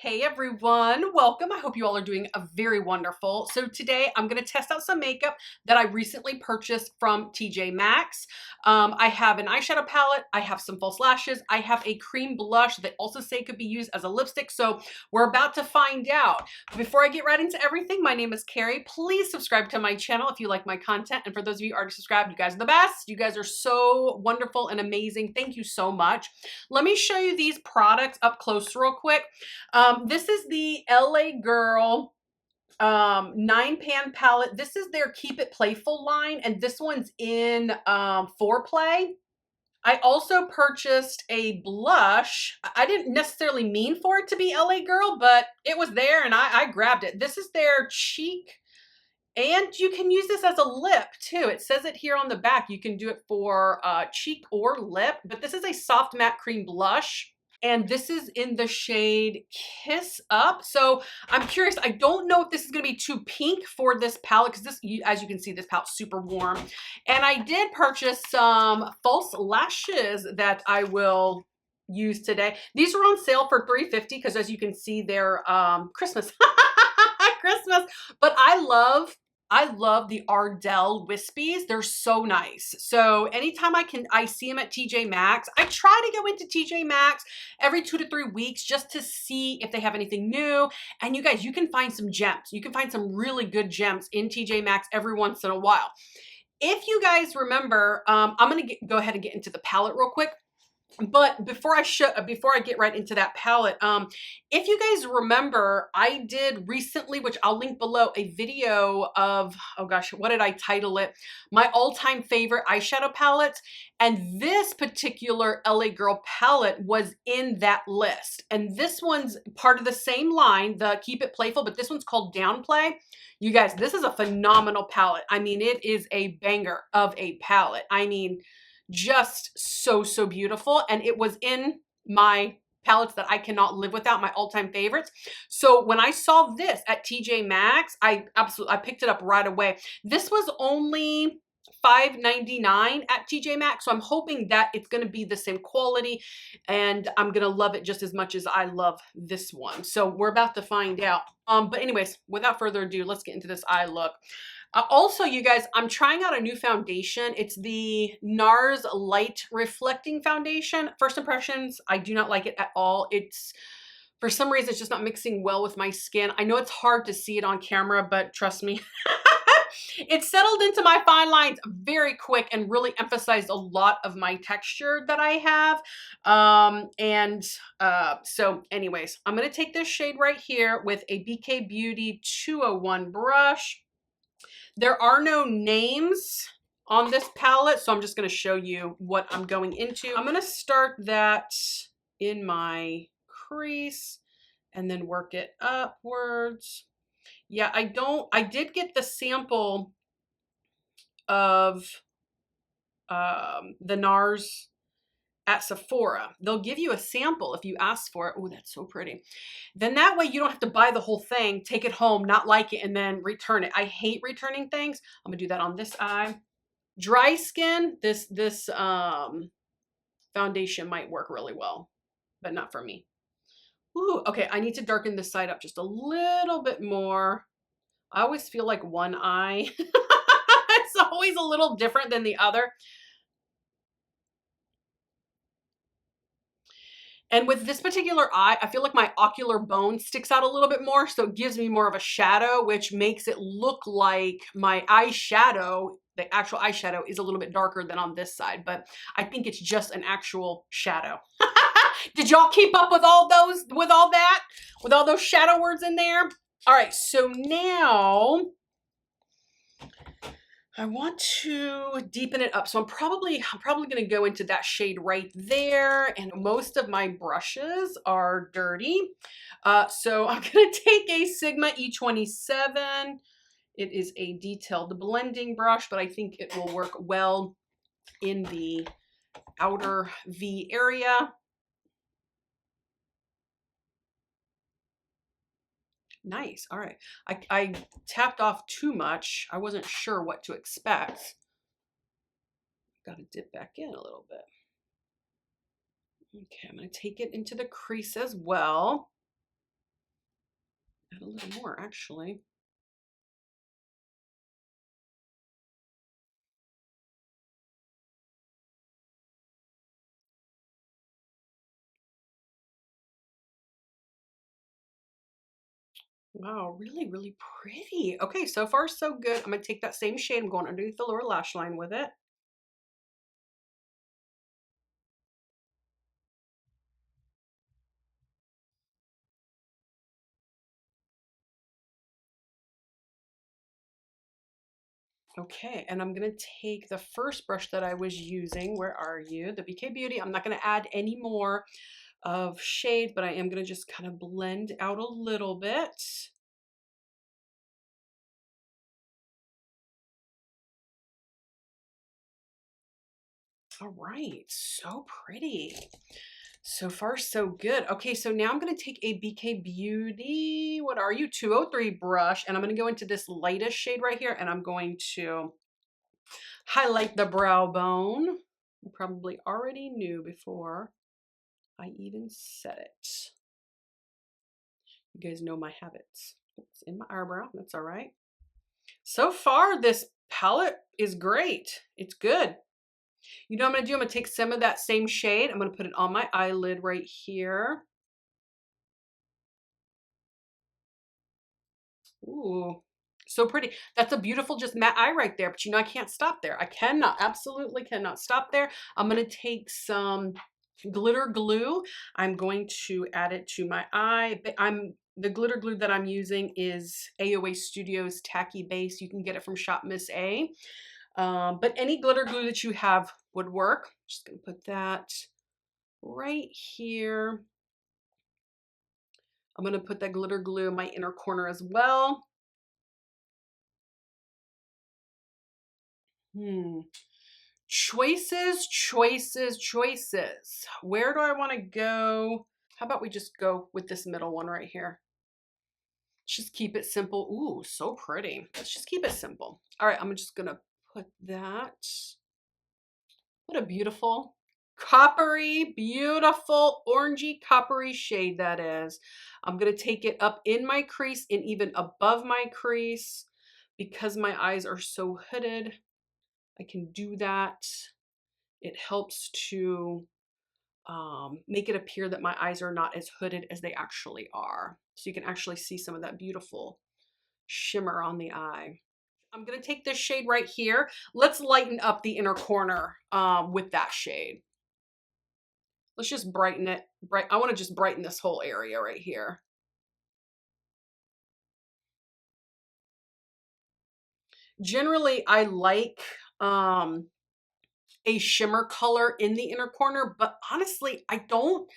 Hey everyone, welcome. I hope you all are doing a very wonderful. So today I'm going to test out some makeup that I recently purchased from TJMaxx. I have an eyeshadow palette, I have some false lashes, I have a cream blush that also say could be used as a lipstick. So we're about to find out. Before I get right into everything, my name is Carrie. Please subscribe to my channel if you like my content. And for those of you already subscribed, you guys are the best. You guys are so wonderful and amazing. Thank you so much. Let me show you these products up close real quick. This is the LA Girl 9-pan palette. This is their Keep It Playful line, and this one's in Foreplay. I also purchased a blush. I didn't necessarily mean for it to be LA Girl, but it was there and I grabbed it. This is their cheek, and you can use this as a lip too. It says it here on the back. You can do it for cheek or lip, but this is a soft matte cream blush. And this is in the shade Kiss Up. So I'm curious, I don't know if this is gonna be too pink for this palette, because this, as you can see, this palette's super warm. And I did purchase some false lashes that I will use today. These are on sale for $3.50 because, as you can see, they're Christmas. Christmas. But I love the Ardell Wispies. They're so nice. So anytime I see them at TJ Maxx. I try to go into TJ Maxx every 2 to 3 weeks just to see if they have anything new. And you guys, you can find some gems. You can find some really good gems in TJ Maxx every once in a while. If you guys remember, I'm gonna go ahead and get into the palette real quick. But before I get right into that palette, if you guys remember, I did recently, which I'll link below, a video of, oh gosh, what did I title it? My all-time favorite eyeshadow palettes. And this particular LA Girl palette was in that list. And this one's part of the same line, the Keep It Playful, but this one's called Downplay. You guys, this is a phenomenal palette. I mean, it is a banger of a palette. I mean, just so beautiful. And it was in my palettes that I cannot live without, my all-time favorites. So when I saw this at TJ Maxx, I picked it up right away. This was only $5.99 at TJ Maxx. So I'm hoping that it's going to be the same quality and I'm going to love it just as much as I love this one. So we're about to find out. But anyways, without further ado, let's get into this eye look. Also, you guys, I'm trying out a new foundation. It's the NARS Light Reflecting Foundation. First impressions, I do not like it at all. It's, for some reason, it's just not mixing well with my skin. I know it's hard to see it on camera, but trust me. It settled into my fine lines very quick and really emphasized a lot of my texture that I have. So anyways, I'm going to take this shade right here with a BK Beauty 201 brush. There are no names on this palette, so I'm just going to show you what I'm going into. I'm going to start that in my crease and then work it upwards. Yeah, I did get the sample of the NARS at Sephora. They'll give you a sample if you ask for it. Oh, that's so pretty. Then that way you don't have to buy the whole thing, take it home, not like it, and then return it. I hate returning things. I'm gonna do that on this eye. Dry skin, this foundation might work really well, but not for me. Ooh, okay, I need to darken this side up just a little bit more. I always feel like one eye, it's always a little different than the other. And with this particular eye, I feel like my ocular bone sticks out a little bit more, so it gives me more of a shadow, which makes it look like my eyeshadow, the actual eyeshadow, is a little bit darker than on this side, but I think it's just an actual shadow. Did y'all keep up with all those, with all those shadow words in there? All right, so now I want to deepen it up. So I'm probably going to go into that shade right there. And most of my brushes are dirty. So I'm going to take a Sigma E27. It is a detailed blending brush, but I think it will work well in the outer V area. Nice. All right. I tapped off too much. I wasn't sure what to expect. Got to dip back in a little bit. Okay, I'm going to take it into the crease as well. Add a little more, actually. Wow, really, really pretty. Okay, so far so good. I'm gonna take that same shade. I'm going underneath the lower lash line with it. Okay, and I'm gonna take the first brush that I was using. Where are you? The BK Beauty. I'm not gonna add any more of shade, but I am gonna just kind of blend out a little bit. All right, so pretty. So far, so good. Okay, so now I'm gonna take a BK Beauty, what are you, 203 brush, and I'm gonna go into this lightest shade right here, and I'm going to highlight the brow bone. You probably already knew before I even said it. You guys know my habits. It's in my eyebrow, that's all right. So far, this palette is great. It's good. You know what I'm gonna do? I'm gonna take some of that same shade. I'm gonna put it on my eyelid right here. Ooh, so pretty. That's a beautiful just matte eye right there. But you know, I can't stop there. I cannot, absolutely cannot stop there. I'm gonna take some glitter glue. I'm going to add it to my eye. The glitter glue that I'm using is AOA Studios Tacky Base. You can get it from Shop Miss A. But any glitter glue that you have would work. Just gonna put that right here. I'm gonna put that glitter glue in my inner corner as well. Choices, choices, choices. Where do I want to go? How about we just go with this middle one right here? Just keep it simple. Ooh, so pretty. Let's just keep it simple. All right, I'm just gonna put that. What a beautiful coppery, beautiful orangey coppery shade that is. I'm gonna take it up in my crease and even above my crease because my eyes are so hooded. I can do that. It helps to make it appear that my eyes are not as hooded as they actually are. So you can actually see some of that beautiful shimmer on the eye. I'm gonna take this shade right here. Let's lighten up the inner corner with that shade. Let's just brighten it. I wanna just brighten this whole area right here. Generally, I like a shimmer color in the inner corner, but honestly, I don't.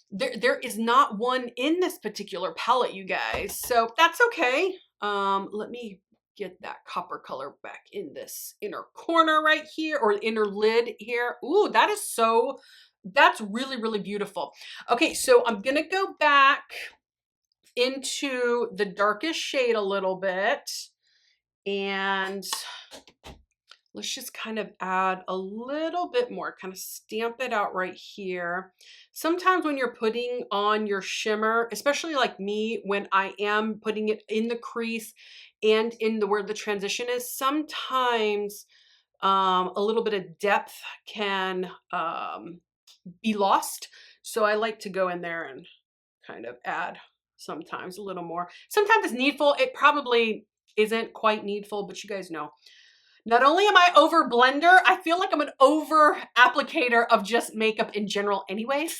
There is not one in this particular palette, you guys. So that's okay. Let me get that copper color back in this inner corner right here, or inner lid here. Ooh, that's really, really beautiful. Okay, so I'm gonna go back into the darkest shade a little bit, and let's just kind of add a little bit more, kind of stamp it out right here. Sometimes when you're putting on your shimmer, especially like me, when I am putting it in the crease and in the where the transition is, sometimes a little bit of depth can be lost. So I like to go in there and kind of add sometimes a little more. Sometimes it's needful. It probably isn't quite needful, but you guys know. Not only am I over blender, I feel like I'm an over applicator of just makeup in general anyways.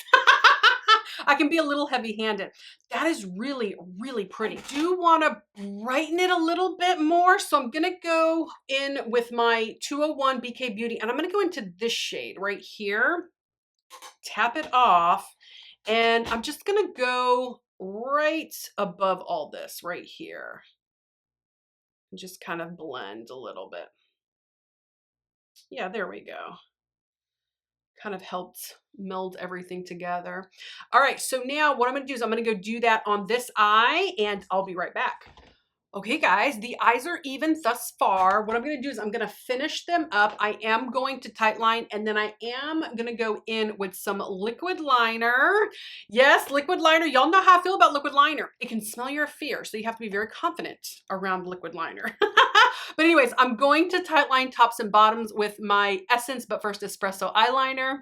I can be a little heavy handed. That is really, really pretty. I do want to brighten it a little bit more. So I'm going to go in with my 201 BK Beauty, and I'm going to go into this shade right here, tap it off, and I'm just going to go right above all this right here. And just kind of blend a little bit. Yeah, there we go. Kind of helped meld everything together. All right, so now what I'm gonna do is I'm gonna go do that on this eye, and I'll be right back. Okay, guys, the eyes are even thus far. What I'm going to do is I'm going to finish them up. I am going to tightline, and then I am going to go in with some liquid liner. Yes, liquid liner. Y'all know how I feel about liquid liner. It can smell your fear, so you have to be very confident around liquid liner. But anyways, I'm going to tightline tops and bottoms with my Essence, but first espresso eyeliner.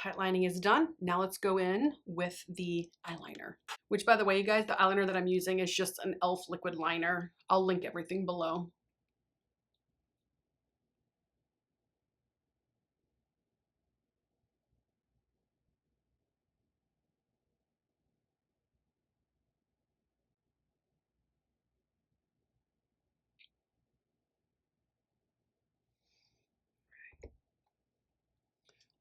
Tightlining is done. Now let's go in with the eyeliner. Which, by the way, you guys, the eyeliner that I'm using is just an e.l.f. liquid liner. I'll link everything below.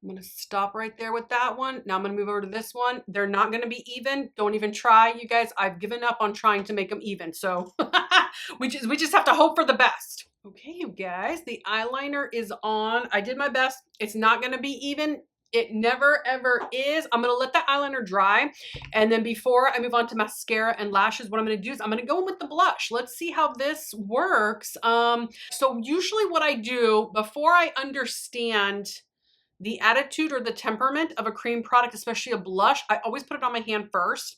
I'm gonna stop right there with that one. Now I'm gonna move over to this one. They're not gonna be even. Don't even try, you guys. I've given up on trying to make them even. So we just have to hope for the best. Okay, you guys, the eyeliner is on. I did my best. It's not gonna be even. It never ever is. I'm gonna let the eyeliner dry. And then before I move on to mascara and lashes, what I'm gonna do is I'm gonna go in with the blush. Let's see how this works. So usually what I do before I understand the attitude or the temperament of a cream product, especially a blush, I always put it on my hand first.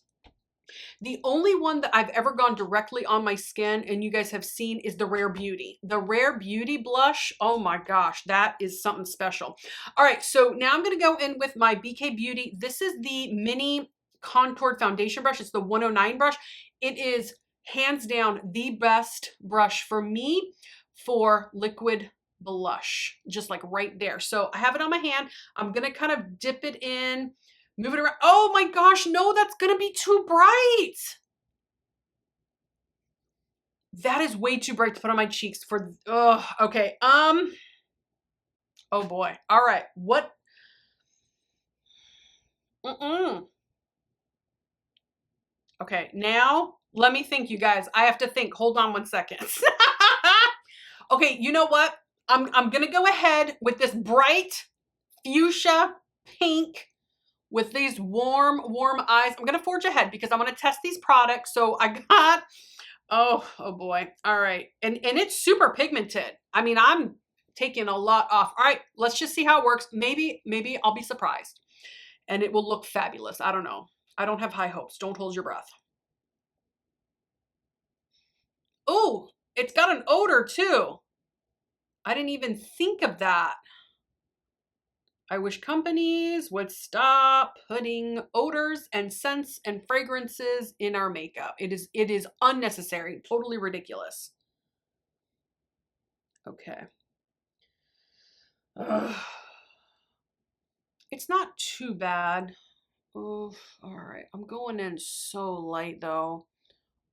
The only one that I've ever gone directly on my skin, and you guys have seen, is the Rare Beauty. The Rare Beauty blush, oh my gosh, that is something special. All right, so now I'm gonna go in with my BK Beauty. This is the mini contoured foundation brush. It's the 109 brush. It is hands down the best brush for me for liquid blush, just like right there. So I have it on my hand. I'm gonna kind of dip it in, move it around. Oh my gosh, no, that's gonna be too bright. That is way too bright to put on my cheeks for, oh, okay. Oh boy. All right, what? Okay, now let me think, you guys. I have to think. Hold on 1 second. Okay, you know what? I'm gonna go ahead with this bright fuchsia pink with these warm eyes. I'm gonna forge ahead because I'm gonna test these products. So I got, oh boy. All right, and it's super pigmented. I mean, I'm taking a lot off. All right, let's just see how it works. Maybe I'll be surprised, and it will look fabulous. I don't know. I don't have high hopes. Don't hold your breath. Oh, it's got an odor too. I didn't even think of that. I wish companies would stop putting odors and scents and fragrances in our makeup. It is unnecessary, totally ridiculous. Okay. Ugh. It's not too bad. Oh, all right. I'm going in so light though.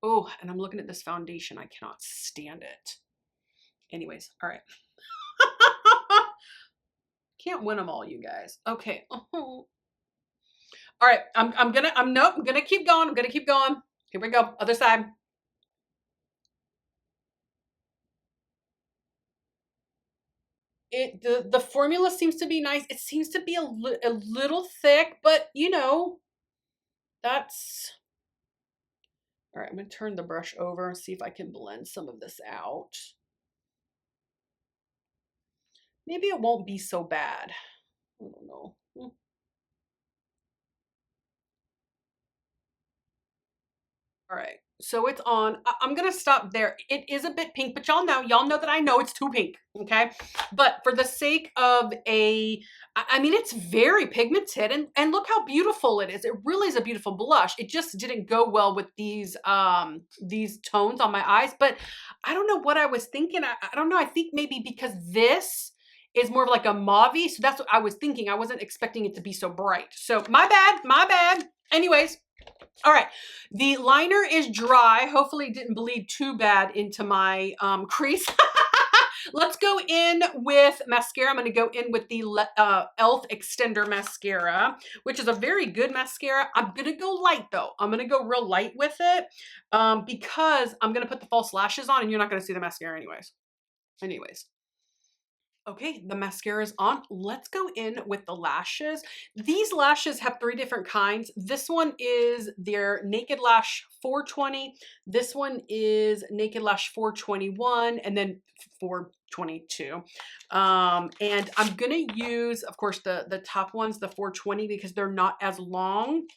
Oh, and I'm looking at this foundation. I cannot stand it. Anyways, all right. Can't win them all, you guys. Okay. All right. I'm gonna keep going. I'm gonna keep going. Here we go. Other side. The formula seems to be nice. It seems to be a little thick, but you know, that's all right. I'm gonna turn the brush over and see if I can blend some of this out. Maybe it won't be so bad. I don't know. All right, so it's on. I'm gonna stop there. It is a bit pink, but y'all know that I know it's too pink, okay? But for the sake of I mean, it's very pigmented, and look how beautiful it is. It really is a beautiful blush. It just didn't go well with these tones on my eyes, but I don't know what I was thinking. I don't know. I think maybe because this is more of like a mauve-y, so that's what I was thinking. I wasn't expecting it to be so bright. So my bad. Anyways. All right, the liner is dry. Hopefully it didn't bleed too bad into my crease. Let's go in with mascara. I'm going to go in with the e.l.f. Extender Mascara, which is a very good mascara. I'm going to go light though. I'm going to go real light with it because I'm going to put the false lashes on and you're not going to see the mascara anyways. Okay, the mascara is on. Let's go in with the lashes. These lashes have three different kinds. This one is their Naked Lash 420. This one is Naked Lash 421, and then 422. And I'm gonna use, of course, the top ones, the 420, because they're not as long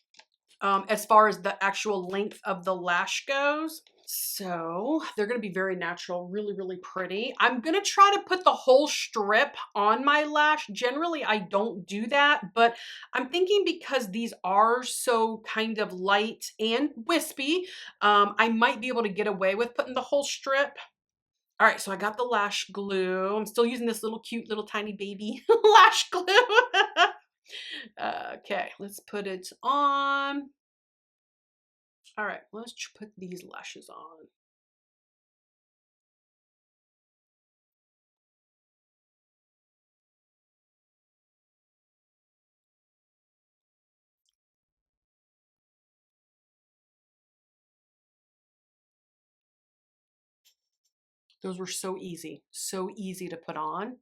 as far as the actual length of the lash goes. So they're going to be very natural, really, really pretty. I'm going to try to put the whole strip on my lash. Generally, I don't do that, but I'm thinking because these are so kind of light and wispy, I might be able to get away with putting the whole strip. All right, so I got the lash glue. I'm still using this little cute little tiny baby lash glue. Okay, let's put it on. All right, let's put these lashes on. Those were so easy to put on.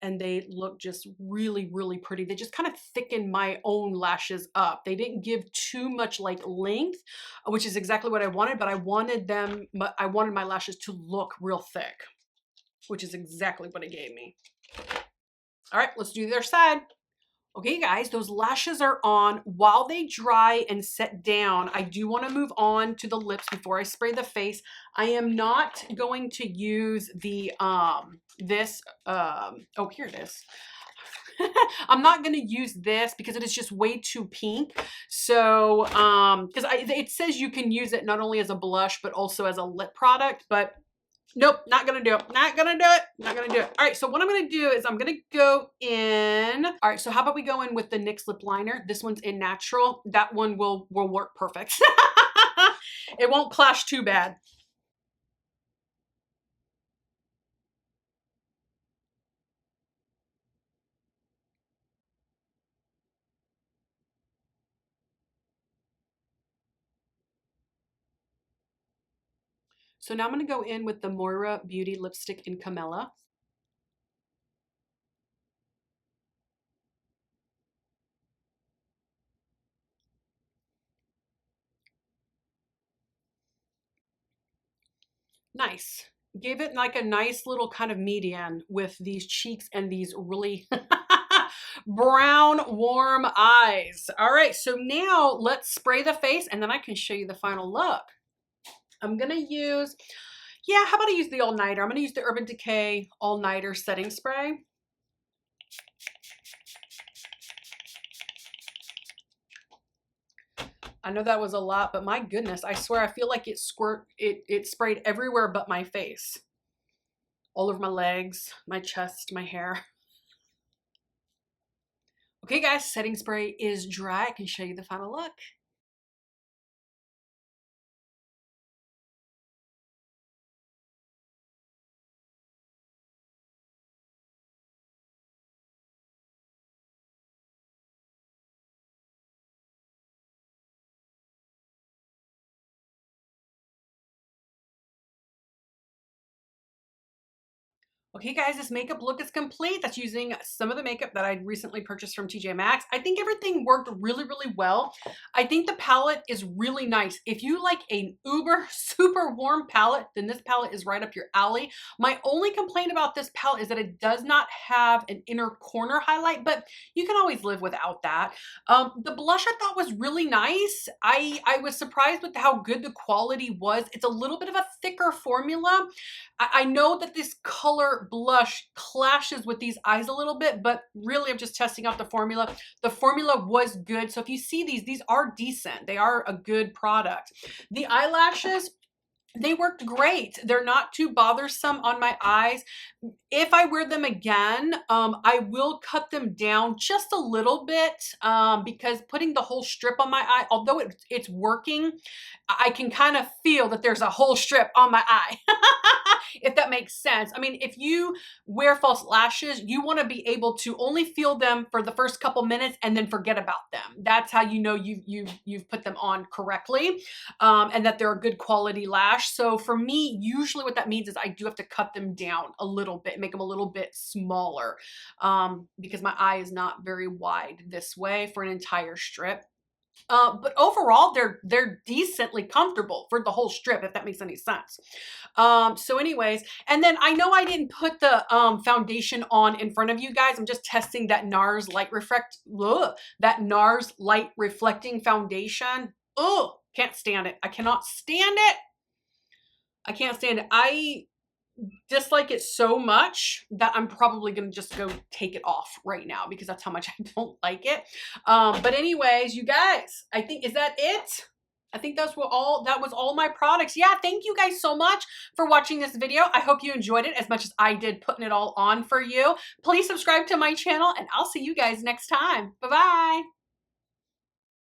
And they look just really, really pretty. They just kind of thicken my own lashes up. They didn't give too much like length, which is exactly what I wanted, but I wanted my lashes to look real thick, which is exactly what it gave me. All right, let's do the other side. Okay, guys, those lashes are on. While they dry and set down, I do want to move on to the lips before I spray the face. I am not going to use the, oh, here it is. I'm not going to use this because it is just way too pink. So, because it says you can use it not only as a blush, but also as a lip product, but nope, not gonna do it. Not gonna do it. Not gonna do it. All right, so what I'm gonna do is I'm gonna go in. All right, so how about we go in with the NYX lip liner? This one's in natural. That one will work perfect. It won't clash too bad. So now I'm gonna go in with the Moira Beauty lipstick in Camilla. Nice. Gave it like a nice little kind of median with these cheeks and these really brown, warm eyes. All right, so now let's spray the face and then I can show you the final look. I'm gonna use, yeah, how about I use the all-nighter? I'm gonna use the Urban Decay all-nighter setting spray. I know that was a lot, but my goodness, I swear I feel like it sprayed everywhere but my face. All over my legs, my chest, my hair. Okay guys, setting spray is dry. I can show you the final look. Okay guys, this makeup look is complete. That's using some of the makeup that I recently purchased from TJMaxx. I think everything worked really, really well. I think the palette is really nice. If you like an uber super warm palette, then this palette is right up your alley. My only complaint about this palette is that it does not have an inner corner highlight, but you can always live without that. The blush I thought was really nice. I was surprised with how good the quality was. It's a little bit of a thicker formula. I know that this color blush clashes with these eyes a little bit, but really I'm just testing out the formula. The formula was good. So if you see these are decent. They are a good product. The eyelashes, they worked great. They're not too bothersome on my eyes. If I wear them again, I will cut them down just a little bit because putting the whole strip on my eye, although it's working, I can kind of feel that there's a whole strip on my eye, if that makes sense. I mean, if you wear false lashes, you want to be able to only feel them for the first couple minutes and then forget about them. That's how you know you've put them on correctly and that they're a good quality lash. lash. So for me, usually what that means is I do have to cut them down a little bit, make them a little bit smaller, because my eye is not very wide this way for an entire strip. But overall, they're decently comfortable for the whole strip, if that makes any sense. So anyways, and then I know I didn't put the foundation on in front of you guys. I'm just testing that NARS light reflecting foundation. Ugh, can't stand it. I cannot stand it. I can't stand it. I dislike it so much that I'm probably gonna just go take it off right now because that's how much I don't like it. But anyways, you guys, I think, is that it? I think that was all my products. Yeah, thank you guys so much for watching this video. I hope you enjoyed it as much as I did putting it all on for you. Please subscribe to my channel and I'll see you guys next time. Bye-bye.